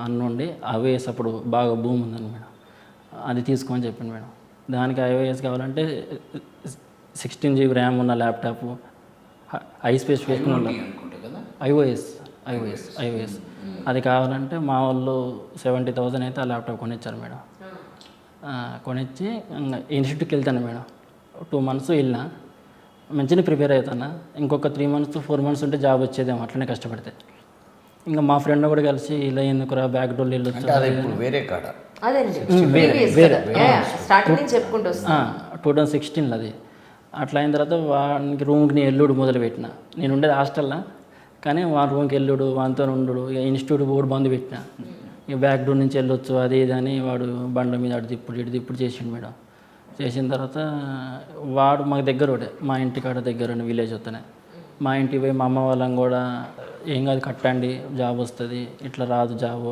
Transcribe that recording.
అన్న ఉండి ఐఓఎస్ అప్పుడు బాగా భూమి ఉందని మేడం, అది తీసుకోమని చెప్పింది మేడం. దానికి ఐఓఎస్ కావాలంటే 16 GB ర్యామ్ ఉన్న ల్యాప్టాప్, హై స్పెసిఫికేషన్ ఉండాలి. ఐఓఎస్ అది కావాలంటే మా వాళ్ళు 70,000 అయితే ఆ ల్యాప్టాప్ కొనిచ్చారు మేడం. కొనిచ్చి ఇంకా ఇన్స్టిట్యూట్కి వెళ్తాను మేడం. 2 months వెళ్ళినా మంచిగా ప్రిపేర్ అవుతాను. ఇంకొక 3 months 4 months ఉంటే జాబ్ వచ్చేదేమో అట్లనే కష్టపడితే. ఇంకా మా ఫ్రెండ్ కూడా కలిసి ఇలా ఎందుకురా బ్యాక్ డోర్ వెళ్ళొచ్చు, వేరే కాడ అదండి 2016 అది. అట్లా అయిన తర్వాత వానికి రూమ్కి నేను ఎల్లుడు మొదలుపెట్టిన. నేను ఉండేది హాస్టల్లో, కానీ వాని రూమ్కి ఎల్లుడు, వానితో ఉండు, ఇక ఇన్స్టిట్యూట్ కూడా బంద్ పెట్టిన. ఇక బ్యాక్ డోర్ నుంచి వెళ్ళొచ్చు అది ఇది అని వాడు బండ్ల మీద అటు తిప్పుడు చేసిండు మేడం. చేసిన తర్వాత వాడు మాకు దగ్గర ఒకటే, మా ఇంటికాడ దగ్గర విలేజ్ వస్తేనే మా ఇంటికి పోయి మా అమ్మ వాళ్ళని కూడా ఏం కాదు కట్టండి జాబ్ వస్తుంది, ఇట్లా రాదు జాబ్